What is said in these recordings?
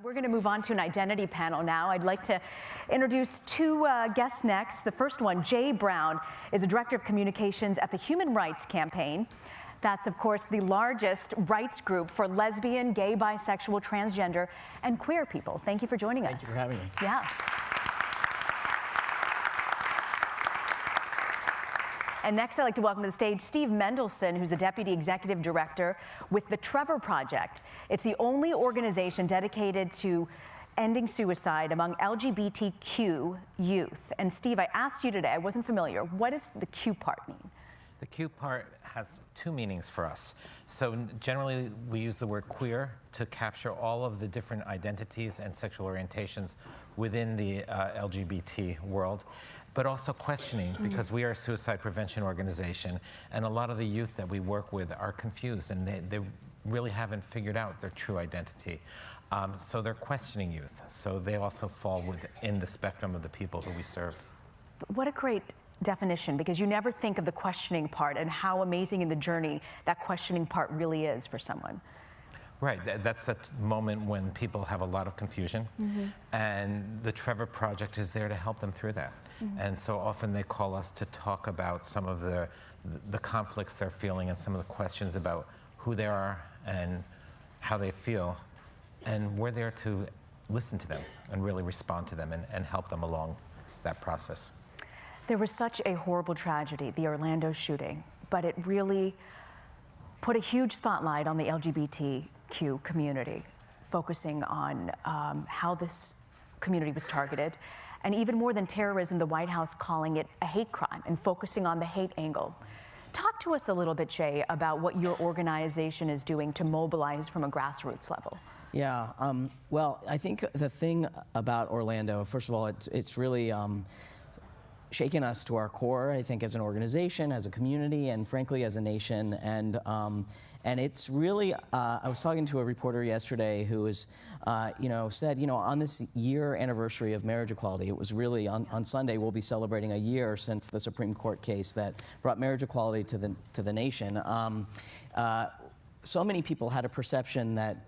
We're going to move on to an identity panel now. I'd like to introduce two guests next. The first one, Jay Brown, is the Director of Communications at the Human Rights Campaign. That's, of course, the largest rights group for lesbian, gay, bisexual, transgender, and queer people. Thank you for joining us. Thank you for having me. Yeah. And next, I'd like to welcome to the stage Steve Mendelson, who's the Deputy Executive Director with the Trevor Project. It's the only organization dedicated to ending suicide among LGBTQ youth. And Steve, I asked you today, I wasn't familiar, what does the Q part mean? The Q part has two meanings for us. So generally, we use the word queer to capture all of the different identities and sexual orientations within the LGBT world, but also questioning, because we are a suicide prevention organization, and a lot of the youth that we work with are confused, and they really haven't figured out their true identity. So they're questioning youth, so they also fall within the spectrum of the people who we serve. What a great definition, because you never think of the questioning part and how amazing in the journey that questioning part really is for someone. Right, that's a moment when people have a lot of confusion, and the Trevor Project is there to help them through that. And so often they call us to talk about some of the conflicts they're feeling and some of the questions about who they are and how they feel, and we're there to listen to them and really respond to them and help them along that process. There was such a horrible tragedy, the Orlando shooting, but it really put a huge spotlight on the LGBTQ community, focusing on how this community was targeted. And even more than terrorism, the White House calling it a hate crime and focusing on the hate angle. Talk to us a little bit, Jay, about what your organization is doing to mobilize from a grassroots level. Yeah, well, I think the thing about Orlando, first of all, it's really shaken us to our core, I think, as an organization, as a community, and frankly, as a nation. And it's really, I was talking to a reporter yesterday who was, said, on this year anniversary of marriage equality, it was really, on Sunday, we'll be celebrating a year since the Supreme Court case that brought marriage equality to the nation. So many people had a perception that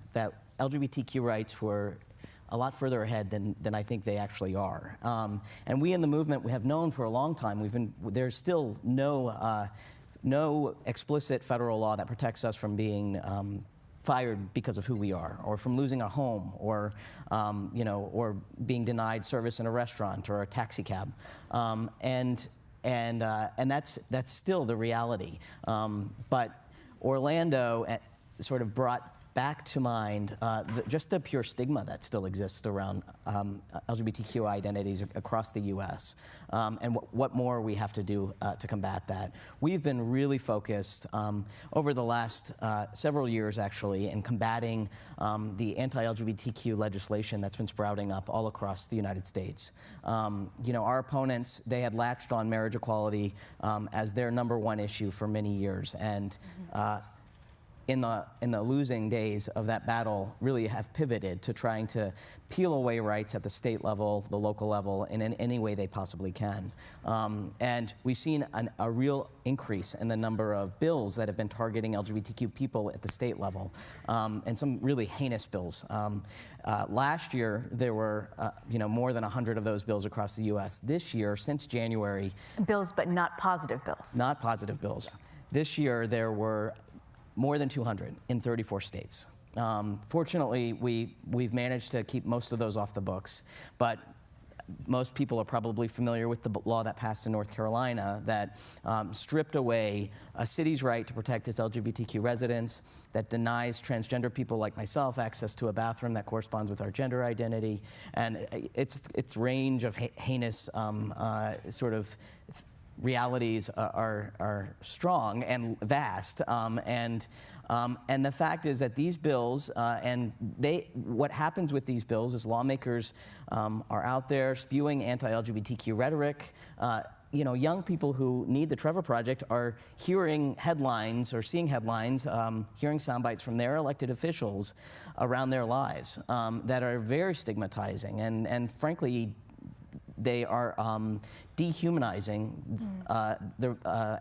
LGBTQ rights were a lot further ahead than I think they actually are. And we in the movement, we have known for a long time, there's still no explicit federal law that protects us from being fired because of who we are, or from losing a home, or or being denied service in a restaurant or a taxi cab. And that's still the reality. But Orlando sort of brought back to mind just the pure stigma that still exists around LGBTQ identities across the U.S. And what more we have to do to combat that. We've been really focused over the last several years, actually, in combating the anti-LGBTQ legislation that's been sprouting up all across the United States. Our opponents, they had latched on marriage equality as their #1 issue for many years, and in the losing days of that battle, really have pivoted to trying to peel away rights at the state level, the local level, and in any way they possibly can. And we've seen a real increase in the number of bills that have been targeting LGBTQ people at the state level, and some really heinous bills. Last year, there were more than 100 of those bills across the U.S. This year, since January— Bills, but not positive bills. Not positive bills. Yeah. This year, there were more than 200 in 34 states. Fortunately, we've managed to keep most of those off the books, but most people are probably familiar with the law that passed in North Carolina that stripped away a city's right to protect its LGBTQ residents, that denies transgender people like myself access to a bathroom that corresponds with our gender identity, and its range of heinous sort of realities are strong and vast, and the fact is that these bills, what happens with these bills is lawmakers are out there spewing anti-LGBTQ rhetoric. Young people who need the Trevor Project are hearing headlines or seeing headlines, hearing sound bites from their elected officials around their lives that are very stigmatizing and frankly they are dehumanizing the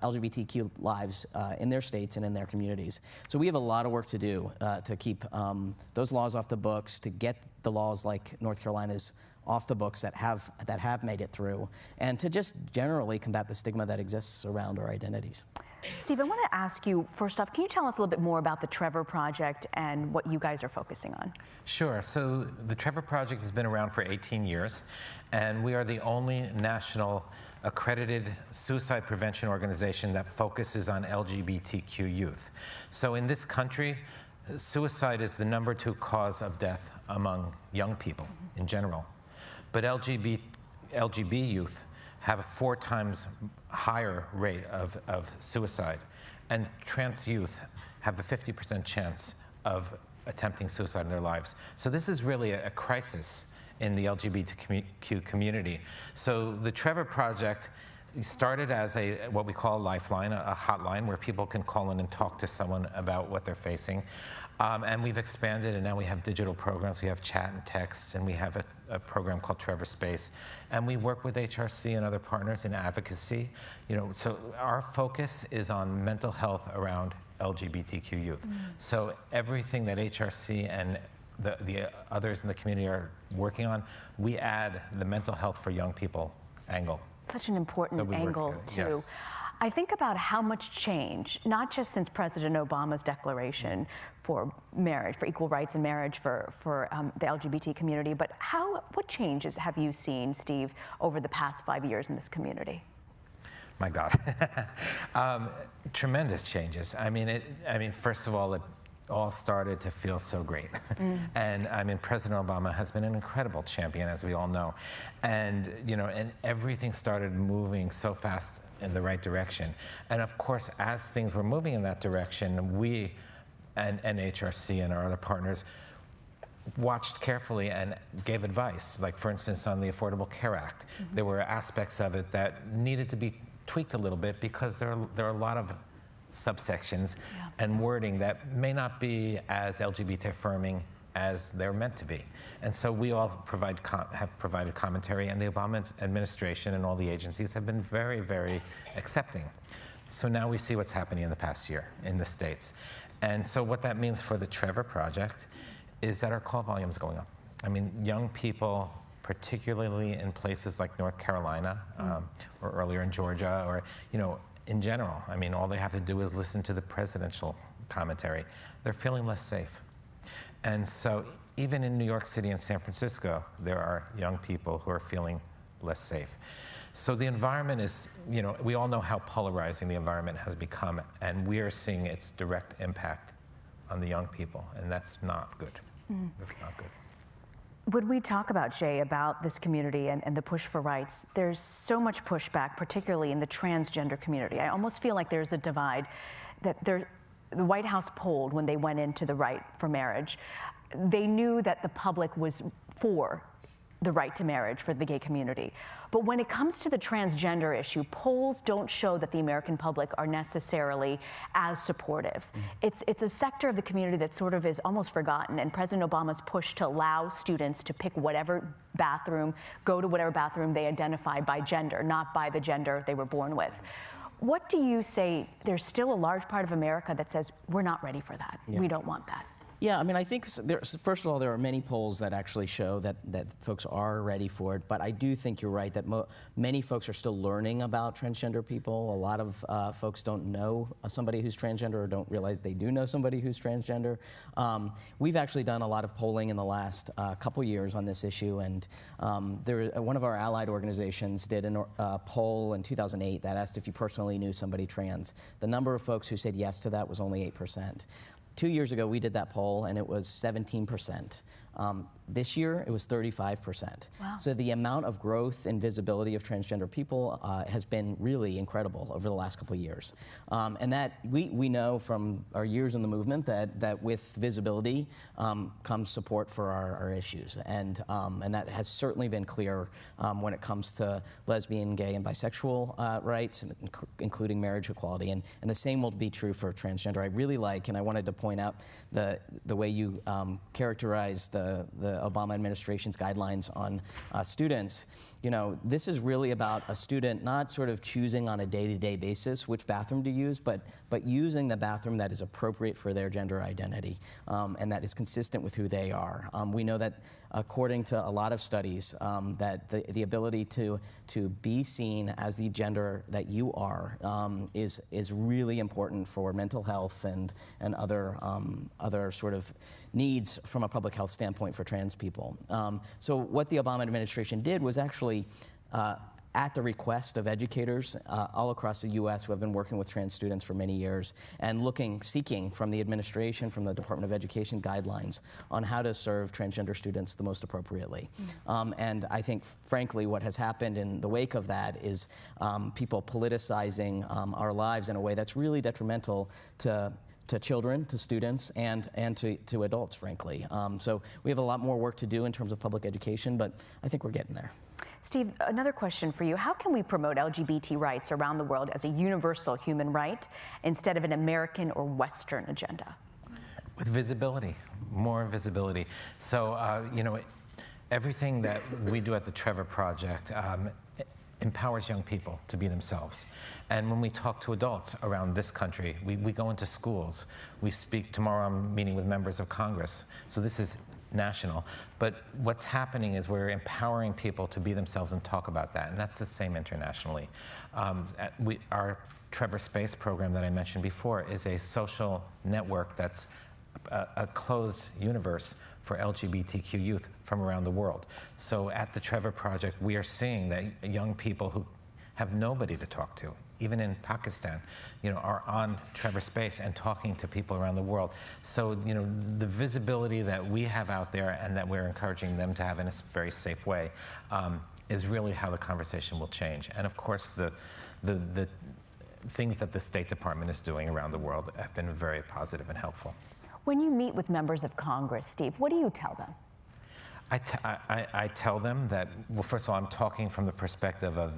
LGBTQ lives in their states and in their communities. So we have a lot of work to do to keep those laws off the books, to get the laws like North Carolina's off the books that have made it through, and to just generally combat the stigma that exists around our identities. Steve, I want to ask you, first off, can you tell us a little bit more about the Trevor Project and what you guys are focusing on? Sure. So the Trevor Project has been around for 18 years, and we are the only national accredited suicide prevention organization that focuses on LGBTQ youth. So in this country, suicide is the #2 cause of death among young people in general. But LGB youth have a 4 times higher rate of suicide, and trans youth have a 50% chance of attempting suicide in their lives. So this is really a crisis in the LGBTQ community. So the Trevor Project started as what we call a lifeline, a hotline where people can call in and talk to someone about what they're facing. And we've expanded, and now we have digital programs. We have chat and text, and we have a program called Trevor Space. And we work with HRC and other partners in advocacy. So our focus is on mental health around LGBTQ youth. So everything that HRC and the others in the community are working on, we add the mental health for young people angle. Such an important angle, too. Yes. I think about how much change, not just since President Obama's declaration for marriage, for equal rights in marriage for the LGBT community, but what changes have you seen, Steve, over the past 5 years in this community? My God, tremendous changes. I mean, first of all, it all started to feel so great. And I mean, President Obama has been an incredible champion, as we all know. And, and everything started moving so fast in the right direction. And of course, as things were moving in that direction, we and HRC and our other partners watched carefully and gave advice. Like, for instance, on the Affordable Care Act, there were aspects of it that needed to be tweaked a little bit because there are a lot of subsections and wording that may not be as LGBT affirming as they're meant to be. And so we all have provided commentary, and the Obama administration and all the agencies have been very, very accepting. So now we see what's happening in the past year in the States. And so what that means for the Trevor Project is that our call volume is going up. I mean, young people, particularly in places like North Carolina, or earlier in Georgia, or, in general, I mean, all they have to do is listen to the presidential commentary. They're feeling less safe. And so even in New York City and San Francisco, there are young people who are feeling less safe. So the environment is, we all know how polarizing the environment has become, and we are seeing its direct impact on the young people, and that's not good. That's not good. When we talk about, Jay, about this community and the push for rights, there's so much pushback, particularly in the transgender community. I almost feel like there's a divide that the White House polled when they went into the right for marriage. They knew that the public was for the right to marriage for the gay community. But when it comes to the transgender issue, polls don't show that the American public are necessarily as supportive. It's a sector of the community that sort of is almost forgotten, and President Obama's push to allow students to pick whatever bathroom, go to whatever bathroom they identify by gender, not by the gender they were born with. What do you say? There's still a large part of America that says, we're not ready for that. We don't want that. Yeah, I mean, I think, first of all, there are many polls that actually show that folks are ready for it, but I do think you're right that many folks are still learning about transgender people. A lot of folks don't know somebody who's transgender or don't realize they do know somebody who's transgender. We've actually done a lot of polling in the last couple years on this issue, and one of our allied organizations did a poll in 2008 that asked if you personally knew somebody trans. The number of folks who said yes to that was only 8%. 2 years ago, we did that poll, and it was 17%. This year, it was 35%. Wow. So the amount of growth and visibility of transgender people has been really incredible over the last couple of years. And that we know from our years in the movement that with visibility comes support for our issues. And that has certainly been clear when it comes to lesbian, gay, and bisexual rights, including marriage equality. And the same will be true for transgender. I really like, and I wanted to point out the way you characterize the Obama administration's guidelines on students. this is really about a student not sort of choosing on a day-to-day basis which bathroom to use, but using the bathroom that is appropriate for their gender identity and that is consistent with who they are. We know that according to a lot of studies, that the ability to be seen as the gender that you are is really important for mental health and other sort of needs from a public health standpoint for trans people. So what the Obama administration did was actually at the request of educators all across the U.S. who have been working with trans students for many years and seeking from the administration, from the Department of Education guidelines on how to serve transgender students the most appropriately. And I think, frankly, what has happened in the wake of that is people politicizing our lives in a way that's really detrimental to children, to students, and to adults, frankly. So we have a lot more work to do in terms of public education, but I think we're getting there. Steve, another question for you. How can we promote LGBT rights around the world as a universal human right instead of an American or Western agenda? With visibility, more visibility. So, everything that we do at the Trevor Project empowers young people to be themselves. And when we talk to adults around this country, we go into schools. We speak, tomorrow I'm meeting with members of Congress. So this is national. But what's happening is we're empowering people to be themselves and talk about that. And that's the same internationally. Our Trevor Space program that I mentioned before is a social network that's a closed universe for LGBTQ youth from around the world. So at the Trevor Project, we are seeing that young people who have nobody to talk to, even in Pakistan, are on Trevor Space and talking to people around the world. So, the visibility that we have out there and that we're encouraging them to have in a very safe way is really how the conversation will change. And of course, the things that the State Department is doing around the world have been very positive and helpful. When you meet with members of Congress, Steve, what do you tell them? I tell them that, well, first of all, I'm talking from the perspective of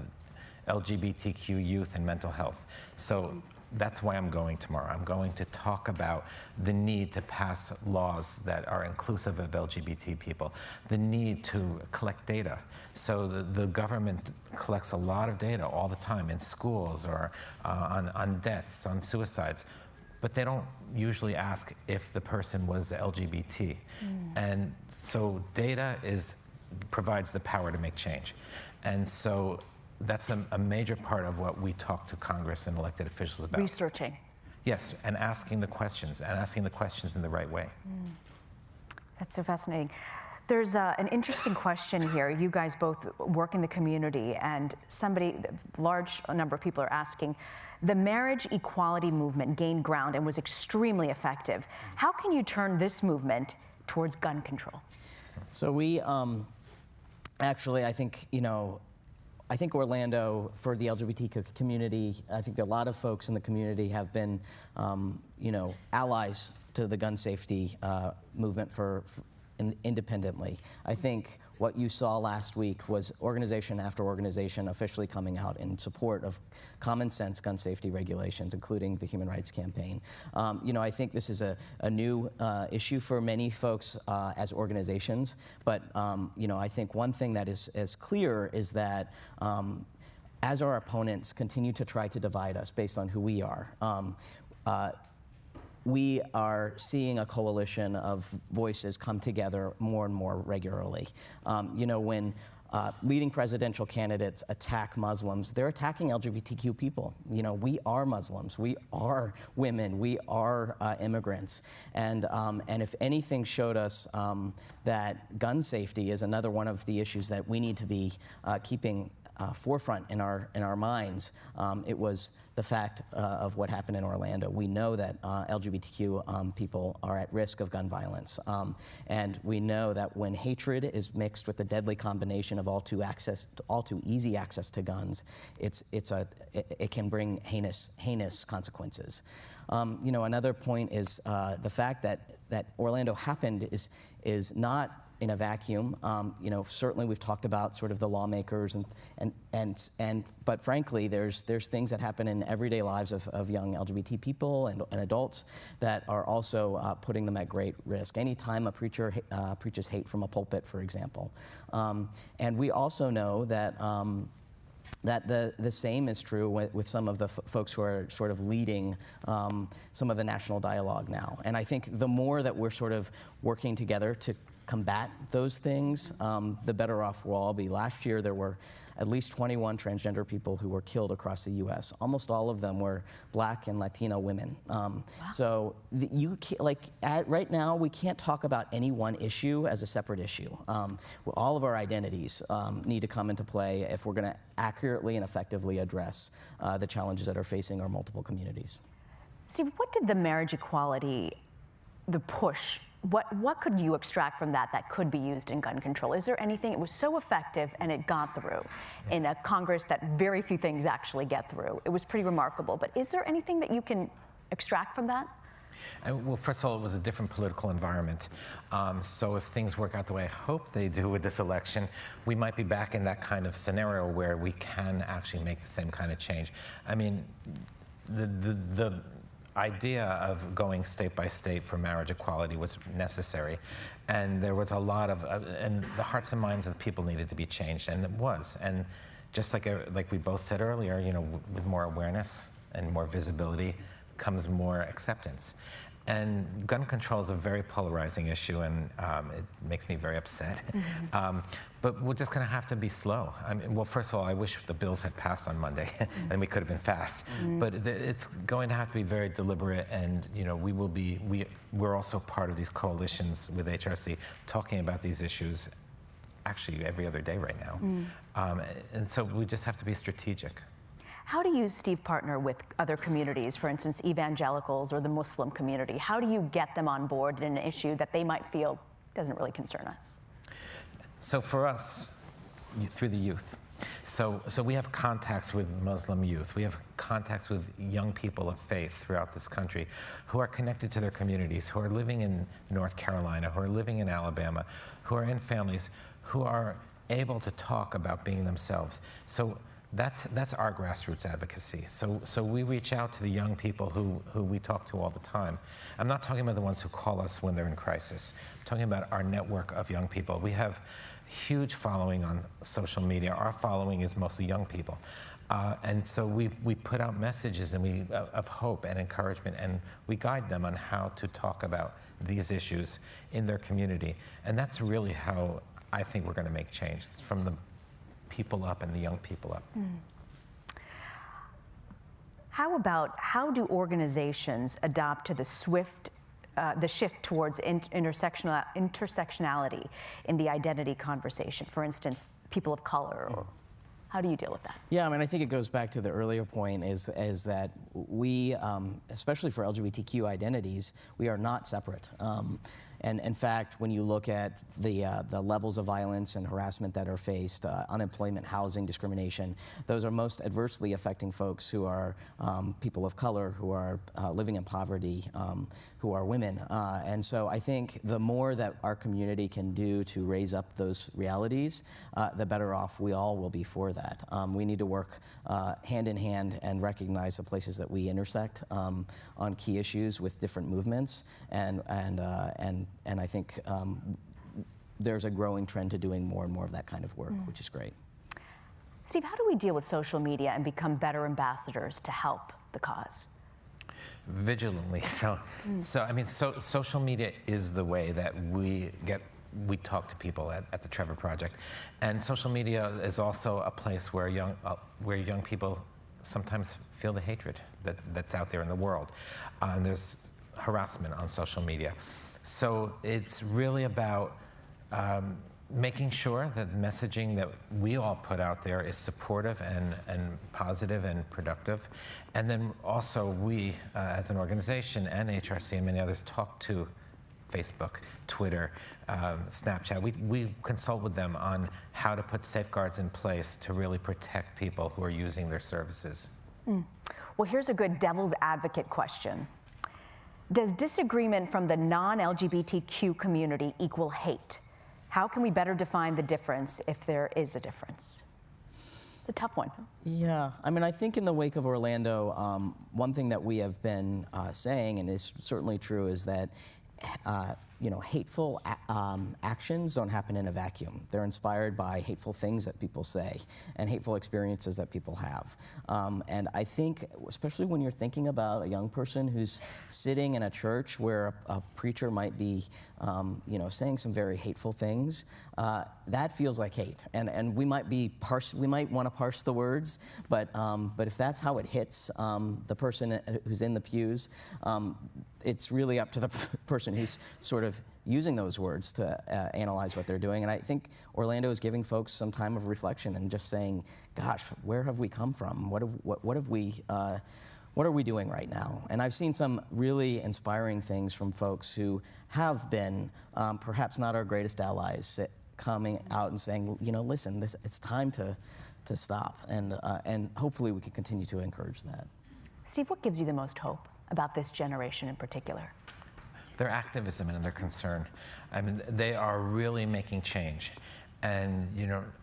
LGBTQ youth and mental health. So that's why I'm going tomorrow. I'm going to talk about the need to pass laws that are inclusive of LGBT people, the need to collect data. So the government collects a lot of data all the time in schools or on deaths, on suicides, but they don't usually ask if the person was LGBT. And so data provides the power to make change. And so that's a major part of what we talk to Congress and elected officials about. Researching. Yes, and asking the questions in the right way. That's so fascinating. There's an interesting question here. You guys both work in the community, and a large number of people are asking, the marriage equality movement gained ground and was extremely effective. How can you turn this movement towards gun control? So we actually, I think Orlando, for the LGBT community, I think a lot of folks in the community have been, allies to the gun safety movement independently. I think what you saw last week was organization after organization officially coming out in support of common sense gun safety regulations, including the Human Rights Campaign. I think this is a new issue for many folks as organizations, but I think one thing that is clear is that as our opponents continue to try to divide us based on who we are, we are seeing a coalition of voices come together more and more regularly. When leading presidential candidates attack Muslims, they're attacking LGBTQ people. We are Muslims, we are women, we are immigrants. And if anything showed us that gun safety is another one of the issues that we need to be keeping forefront in our minds, it was the fact of what happened in Orlando. We know that LGBTQ people are at risk of gun violence, and we know that when hatred is mixed with the deadly combination of all too easy access to guns, it can bring heinous consequences. Another point is the fact that Orlando happened is not in a vacuum. Certainly we've talked about sort of the lawmakers but frankly, there's things that happen in everyday lives of young LGBT people and adults that are also putting them at great risk. Anytime a preacher preaches hate from a pulpit, for example. And we also know that that the same is true with some of the folks who are sort of leading some of the national dialogue now. And I think the more that we're sort of working together to combat those things, the better off we'll all be. Last year, there were at least 21 transgender people who were killed across the U.S. Almost all of them were Black and Latino women. Wow. So right now, we can't talk about any one issue as a separate issue. All of our identities need to come into play if we're going to accurately and effectively address the challenges that are facing our multiple communities. Steve, what did the marriage equality, the push, what could you extract from that could be used in gun control? Is there anything, it was so effective and it got through in a Congress that very few things actually get through. It was pretty remarkable, but is there anything that you can extract from that? Well, first of all, it was a different political environment. So if things work out the way I hope they do with this election, we might be back in that kind of scenario where we can actually make the same kind of change. I mean, the idea of going state by state for marriage equality was necessary, and there was a lot of and the hearts and minds of people needed to be changed, and it was. And just like we both said earlier, with more awareness and more visibility comes more acceptance. And gun control is a very polarizing issue, and it makes me very upset. Mm-hmm. But we're just going to have to be slow. I mean, well, first of all, I wish the bills had passed on Monday, and we could have been fast. Mm-hmm. But it's going to have to be very deliberate, and we're also part of these coalitions with HRC talking about these issues actually every other day right now. Mm. And so we just have to be strategic. How do you, Steve, partner with other communities, for instance, evangelicals or the Muslim community? How do you get them on board in an issue that they might feel doesn't really concern us? So for us, through the youth. So we have contacts with Muslim youth. We have contacts with young people of faith throughout this country who are connected to their communities, who are living in North Carolina, who are living in Alabama, who are in families, who are able to talk about being themselves. So that's our grassroots advocacy. So we reach out to the young people who we talk to all the time. I'm not talking about the ones who call us when they're in crisis. I'm talking about our network of young people. We have huge following on social media. Our following is mostly young people. And so we put out messages of hope and encouragement, and we guide them on how to talk about these issues in their community. And that's really how I think we're going to make change. It's from the people up and the young people up. Mm. How do organizations adapt to the shift towards intersectionality in the identity conversation? For instance, people of color, or how do you deal with that? Yeah, I mean, I think it goes back to the earlier point is that we, especially for LGBTQ identities, we are not separate. And in fact, when you look at the levels of violence and harassment that are faced, unemployment, housing, discrimination, those are most adversely affecting folks who are people of color, who are living in poverty, who are women. And so I think the more that our community can do to raise up those realities, the better off we all will be for that. We need to work hand in hand and recognize the places that we intersect on key issues with different movements, and I think there's a growing trend to doing more and more of that kind of work, which is great. Steve, how do we deal with social media and become better ambassadors to help the cause? Vigilantly. Social media is the way that we talk to people at the Trevor Project, and social media is also a place where young people sometimes feel the hatred that's out there in the world. And there's harassment on social media. So it's really about making sure that messaging that we all put out there is supportive and positive and productive. And then also we, as an organization, and HRC and many others, talk to Facebook, Twitter, Snapchat. We consult with them on how to put safeguards in place to really protect people who are using their services. Mm. Well, here's a good devil's advocate question. Does disagreement from the non-LGBTQ community equal hate? How can we better define the difference if there is a difference? It's a tough one. Yeah, I mean, I think in the wake of Orlando, one thing that we have been saying, and is certainly true, is that hateful actions don't happen in a vacuum. They're inspired by hateful things that people say and hateful experiences that people have. And I think, especially when you're thinking about a young person who's sitting in a church where a preacher might be, saying some very hateful things, that feels like hate. And we might want to parse the words, but if that's how it hits the person who's in the pews, it's really up to the person who's sort of using those words to analyze what they're doing. And I think Orlando is giving folks some time of reflection and just saying, gosh, where have we come from? What are we doing right now? And I've seen some really inspiring things from folks who have been perhaps not our greatest allies, coming out and saying, listen, it's time to stop. And hopefully we can continue to encourage that. Steve, what gives you the most hope about this generation in particular? Their activism and their concern. I mean, they are really making change. And,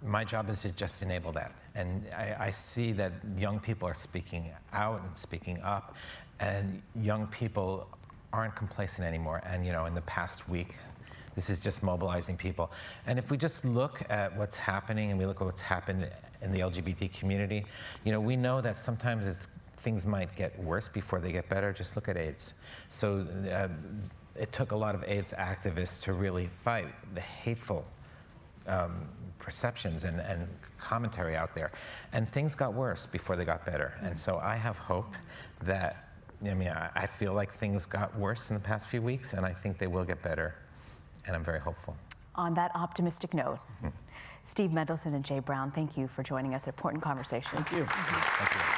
my job is to just enable that. And I see that young people are speaking out and speaking up, and young people aren't complacent anymore. And, in the past week, this is just mobilizing people. And if we just look at what's happening and we look at what's happened in the LGBT community, we know that sometimes things might get worse before they get better. Just look at AIDS. So it took a lot of AIDS activists to really fight the hateful perceptions and commentary out there. And things got worse before they got better. And so I have hope that, I feel like things got worse in the past few weeks, and I think they will get better. And I'm very hopeful. On that optimistic note, Steve Mendelson and Jay Brown, thank you for joining us. An important conversation. Thank you. Thank you.